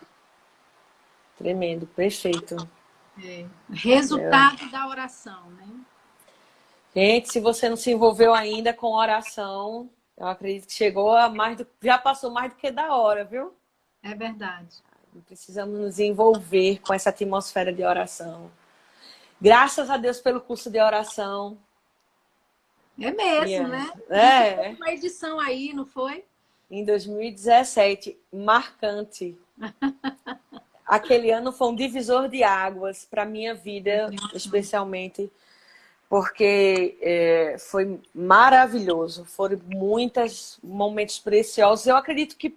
Tremendo, perfeito. Resultado da oração, né? Gente, se você não se envolveu ainda com oração, eu acredito que chegou a já passou mais do que da hora, viu? É verdade. Precisamos nos envolver com essa atmosfera de oração. Graças a Deus pelo curso de oração. É mesmo, né? É. Uma edição aí, não foi? Em 2017, marcante. Aquele ano foi um divisor de águas para minha vida, especialmente, porque foi maravilhoso. Foram muitos momentos preciosos. Eu acredito que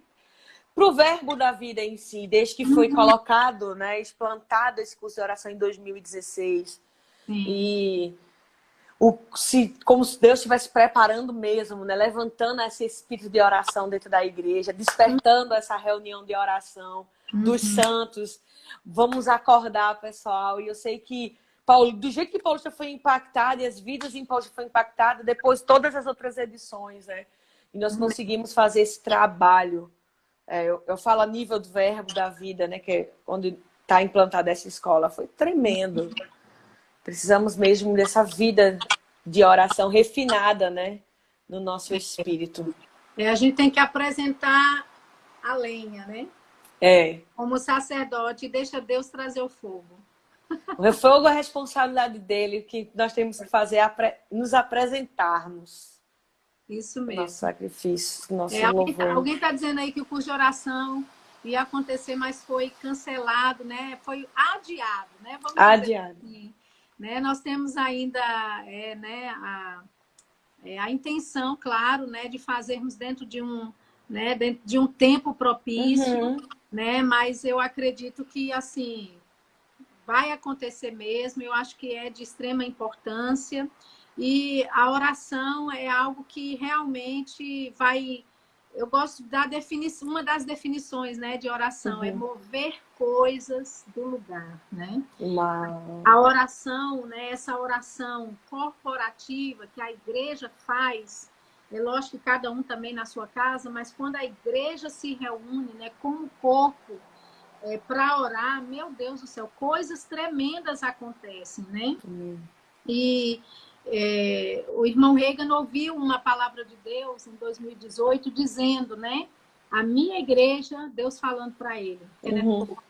para o verbo da vida em si, desde que foi colocado, né, explantado esse curso de oração em 2016, e como se Deus estivesse preparando mesmo, né, levantando esse espírito de oração dentro da igreja, despertando essa reunião de oração dos santos. Vamos acordar, pessoal. E eu sei que Paulo, do jeito que Paulo já foi impactado e as vidas em Paulo já foi impactadas, depois todas as outras edições, né? E nós conseguimos fazer esse trabalho. Eu falo a nível do verbo da vida, né? Que é onde está implantada essa escola. Foi tremendo. Precisamos mesmo dessa vida de oração refinada, né? No nosso espírito. A gente tem que apresentar a lenha, né? Como sacerdote, deixa Deus trazer o fogo. O fogo é a responsabilidade dele. O que nós temos que fazer é nos apresentarmos. Isso mesmo. Nosso sacrifício, nosso louvor. Alguém está dizendo aí que o curso de oração ia acontecer, mas foi cancelado, né? Foi adiado, né? Vamos adiado. Dizer assim, né? Nós temos ainda a intenção, claro, né, de fazermos dentro de um tempo propício, né? Mas eu acredito que assim vai acontecer mesmo. Eu acho que é de extrema importância. E a oração é algo que realmente vai... Eu gosto da definição, uma das definições, né, de oração, é mover coisas do lugar, né? A oração, né, essa oração corporativa que a igreja faz, é lógico que cada um também na sua casa, mas quando a igreja se reúne, né, como corpo, para orar, meu Deus do céu, coisas tremendas acontecem, né? E o irmão Reagan ouviu uma palavra de Deus em 2018 dizendo, né? A minha igreja, Deus falando para ele,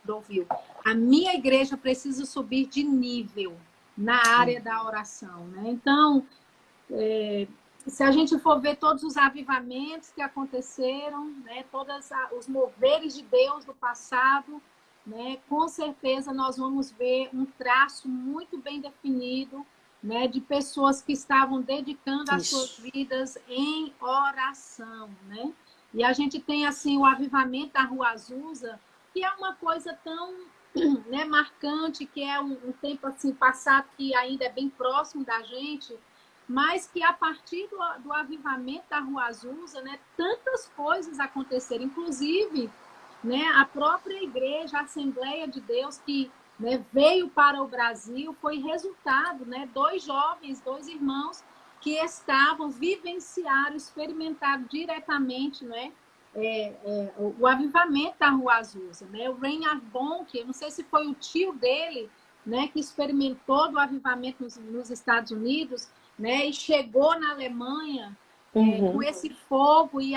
ouviu, a minha igreja precisa subir de nível na área da oração, né? Então, se a gente for ver todos os avivamentos que aconteceram, né? Todos os moveres de Deus do passado, né? Com certeza nós vamos ver um traço muito bem definido, né, de pessoas que estavam dedicando as suas vidas em oração, né? E a gente tem assim o avivamento da Rua Azusa, que é uma coisa tão, né, marcante, que é um tempo assim passado que ainda é bem próximo da gente, mas que a partir do avivamento da Rua Azusa, né, tantas coisas aconteceram, inclusive, né, a própria igreja, a Assembleia de Deus, que, né, veio para o Brasil, foi resultado, né, 2 jovens, 2 irmãos que vivenciaram, experimentaram diretamente, né, o avivamento da Rua Azusa, né? O Reinhard Bonk, eu não sei se foi o tio dele, né, que experimentou do avivamento nos Estados Unidos, né, e chegou na Alemanha com esse fogo e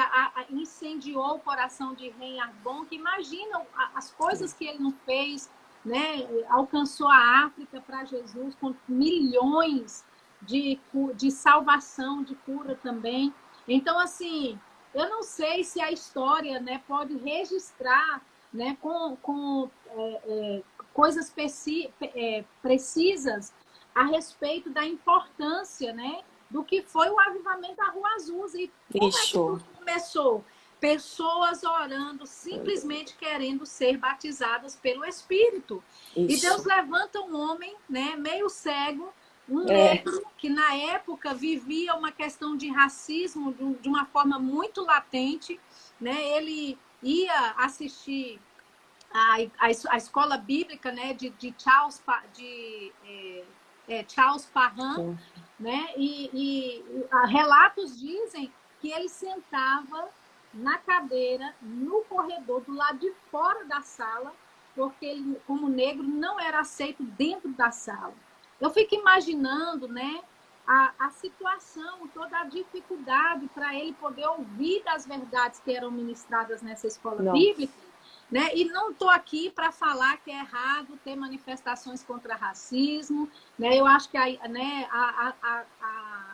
incendiou o coração de Reinhard Bonk. Imagina as coisas que ele não fez, né? Alcançou a África para Jesus com milhões de salvação, de cura também. Então, assim, eu não sei se a história, né, pode registrar, né, coisas precisas a respeito da importância, né, do que foi o avivamento da Rua Azusa. E como é que tudo começou? Pessoas orando, simplesmente querendo ser batizadas pelo Espírito. Isso. E Deus levanta um homem, né, meio cego, um negro, que na época vivia uma questão de racismo de uma forma muito latente, né? Ele ia assistir a escola bíblica, né, de Charles Parham, né? E relatos dizem que ele sentava na cadeira, no corredor, do lado de fora da sala, porque ele, como negro, não era aceito dentro da sala. Eu fico imaginando, né, a situação, toda a dificuldade para ele poder ouvir das verdades que eram ministradas nessa escola bíblica, né? E não estou aqui para falar que é errado ter manifestações contra racismo, né? Eu acho que a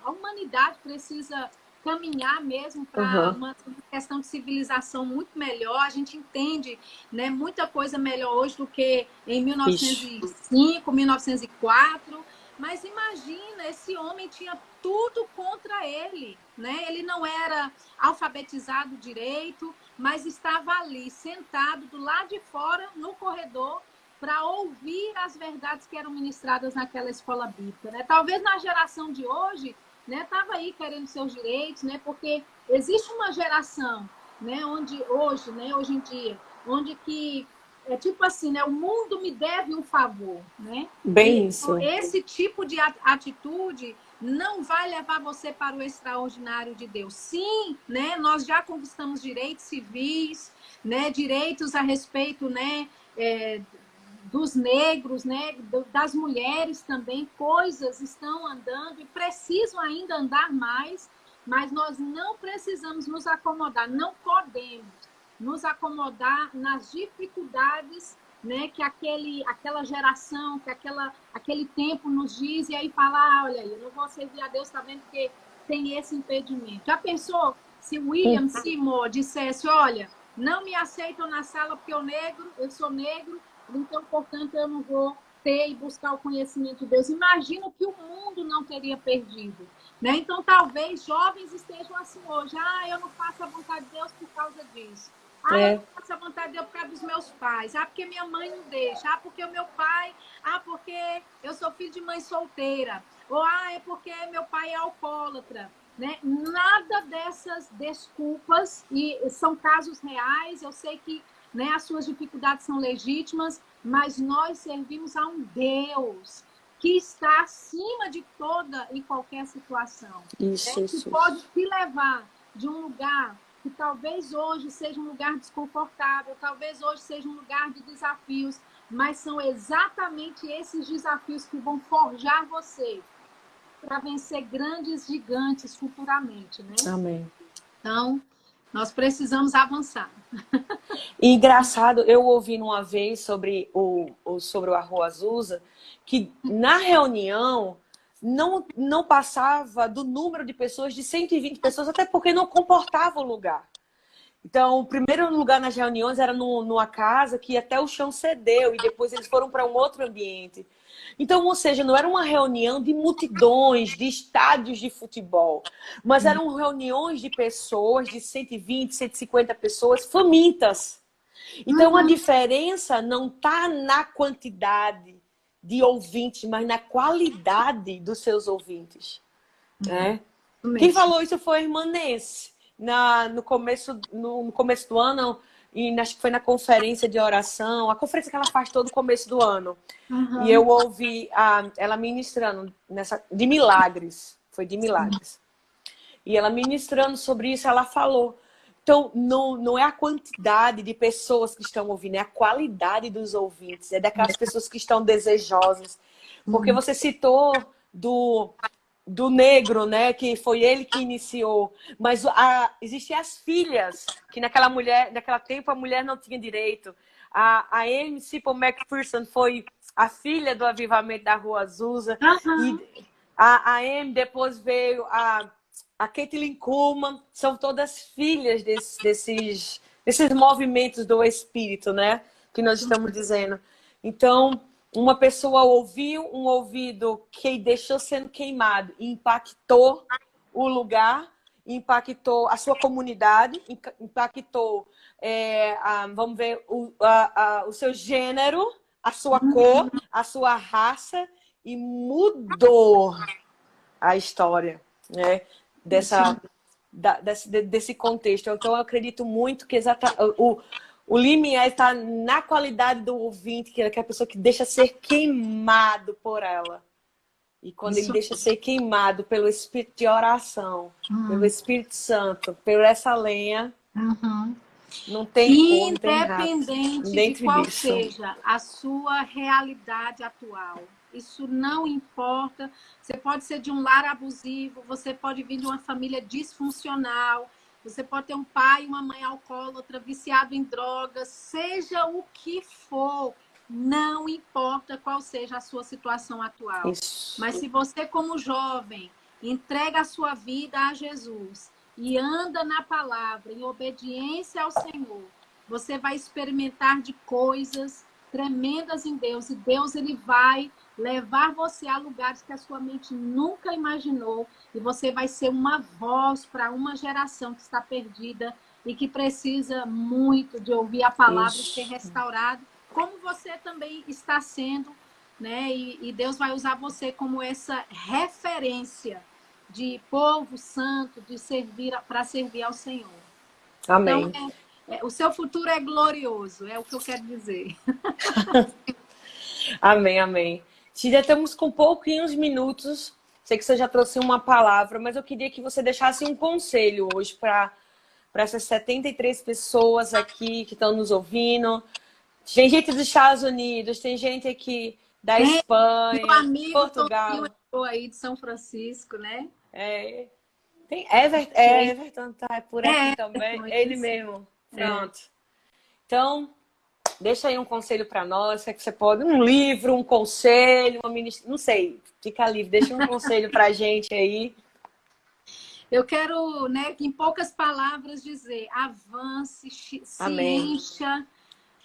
humanidade precisa caminhar mesmo para uma questão de civilização muito melhor. A gente entende, né, muita coisa melhor hoje do que em 1905, 1904. Mas imagina, esse homem tinha tudo contra ele, né? Ele não era alfabetizado direito, mas estava ali, sentado do lado de fora, no corredor, para ouvir as verdades que eram ministradas naquela escola bíblica, né? Talvez na geração de hoje, né, estava aí querendo seus direitos, né? Porque existe uma geração, né, onde hoje, né, hoje em dia, onde que é tipo assim, né, o mundo me deve um favor, né? Bem isso. Esse tipo de atitude não vai levar você para o extraordinário de Deus. Sim, né, nós já conquistamos direitos civis, né, direitos a respeito, né, dos negros, né, das mulheres também, coisas estão andando e precisam ainda andar mais, mas nós não precisamos nos acomodar, não podemos nos acomodar nas dificuldades, né, que aquela geração, que aquele tempo nos diz, e aí falar, olha aí, eu não vou servir a Deus, tá vendo, porque tem esse impedimento. Já pensou se William Seymour dissesse, olha, não me aceitam na sala porque eu sou negro, então, portanto, eu não vou ter e buscar o conhecimento de Deus. Imagina o que o mundo não teria perdido, né? Então, talvez jovens estejam assim hoje. Eu não faço a vontade de Deus por causa disso. Eu não faço a vontade de Deus por causa dos meus pais. Porque minha mãe não deixa. Porque o meu pai... porque eu sou filho de mãe solteira. Ou, é porque meu pai é alcoólatra. Né? Nada dessas desculpas, e são casos reais, eu sei que, né, as suas dificuldades são legítimas, mas nós servimos a um Deus que está acima de toda e qualquer situação. Que pode te levar de um lugar que talvez hoje seja um lugar desconfortável, talvez hoje seja um lugar de desafios, mas são exatamente esses desafios que vão forjar você para vencer grandes gigantes futuramente, né? Amém. Então, nós precisamos avançar. E engraçado, eu ouvi uma vez sobre sobre o Rua Azusa, que na reunião não passava do número de pessoas, de 120 pessoas, até porque não comportava o lugar. Então, o primeiro lugar nas reuniões era numa casa que até o chão cedeu e depois eles foram para um outro ambiente. Então, ou seja, não era uma reunião de multidões, de estádios de futebol, mas eram reuniões de pessoas, de 120, 150 pessoas, famintas. Então, a diferença não está na quantidade de ouvintes, mas na qualidade dos seus ouvintes. Né? Quem falou isso foi a irmã Nancy. No começo do ano, e acho que foi na conferência de oração, a conferência que ela faz todo começo do ano. E eu ouvi ela ministrando de milagres. Foi de milagres. E ela ministrando sobre isso, ela falou. Então, não é a quantidade de pessoas que estão ouvindo, é a qualidade dos ouvintes. É daquelas pessoas que estão desejosas. Porque você citou do negro, né? Que foi ele que iniciou. Mas existem as filhas, que naquela tempo a mulher não tinha direito. A Amy Sippel McPherson foi a filha do avivamento da Rua Azusa. E a Amy depois veio a Caitlin Kuhlman. São todas filhas nesses movimentos do Espírito, né? Que nós estamos dizendo. Então, uma pessoa ouviu um ouvido que deixou sendo queimado e impactou o lugar, impactou a sua comunidade, impactou, vamos ver, o seu gênero, a sua cor, a sua raça, e mudou a história, né? Desse contexto. Então, eu acredito muito que o limiar está na qualidade do ouvinte, que é a pessoa que deixa ser queimado por ela. E quando ele deixa ser queimado pelo Espírito de oração, pelo Espírito Santo, por essa lenha, não tem como, independente de qual seja a sua realidade atual. Isso não importa. Você pode ser de um lar abusivo, você pode vir de uma família disfuncional, você pode ter um pai e uma mãe alcoólatra, viciado em drogas, seja o que for, não importa qual seja a sua situação atual. Isso. Mas se você, como jovem, entrega a sua vida a Jesus e anda na palavra, em obediência ao Senhor, você vai experimentar de coisas tremendas em Deus. E Deus, ele vai levar você a lugares que a sua mente nunca imaginou. E você vai ser uma voz para uma geração que está perdida e que precisa muito de ouvir a palavra e ser restaurado, como você também está sendo, né? E Deus vai usar você como essa referência de povo santo, de servir para servir ao Senhor. Amém. Então, o seu futuro é glorioso, é o que eu quero dizer. Amém, amém. Já estamos com pouquinhos minutos. Sei que você já trouxe uma palavra, mas eu queria que você deixasse um conselho hoje para essas 73 pessoas aqui que estão nos ouvindo. Tem gente dos Estados Unidos, tem gente aqui da Espanha, meu amigo Portugal. Aí de São Francisco, né? Tem Everton, tá por aqui também. Ele mesmo. Pronto. Então, deixa aí um conselho para nós, que você pode, um livro, um conselho, uma não sei, fica livre, deixa um conselho para a gente aí. Eu quero, né, em poucas palavras dizer, avance, se encha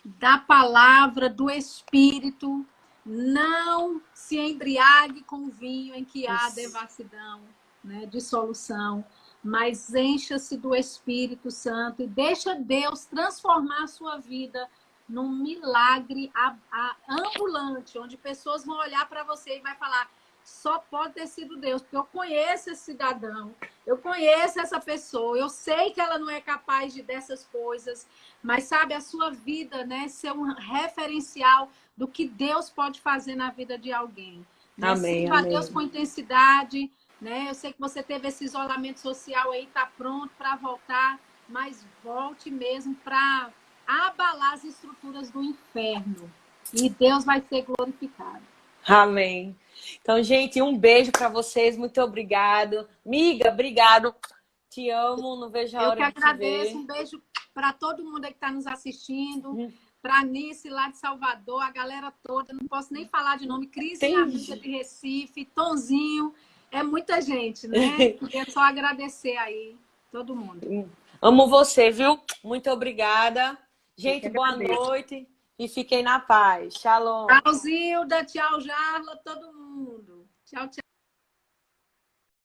da palavra, do Espírito, não se embriague com vinho em que há devassidão, né, dissolução, mas encha-se do Espírito Santo e deixa Deus transformar a sua vida num milagre ambulante, onde pessoas vão olhar para você e vai falar, só pode ter sido Deus, porque eu conheço esse cidadão, eu conheço essa pessoa, eu sei que ela não é capaz dessas coisas, mas sabe, a sua vida, né, ser um referencial do que Deus pode fazer na vida de alguém. Né? Amém, sirva amém. a Deus com intensidade, né? Eu sei que você teve esse isolamento social aí, tá pronto para voltar, mas volte mesmo para abalar as estruturas do inferno. E Deus vai ser glorificado. Amém. Então, gente, um beijo para vocês. Muito obrigado. Miga, obrigado. Te amo. Não vejo a hora de te ver. Eu que agradeço. Um beijo para todo mundo que está nos assistindo. Para Nice, lá de Salvador, a galera toda. Não posso nem falar de nome. Cris, minha amiga de Recife. Tonzinho. É muita gente, né? Queria só agradecer aí todo mundo. Amo você, viu? Muito obrigada. Gente, boa noite e fiquem na paz. Shalom. Tchau, Zilda. Tchau, Jarla. Todo mundo. Tchau, tchau.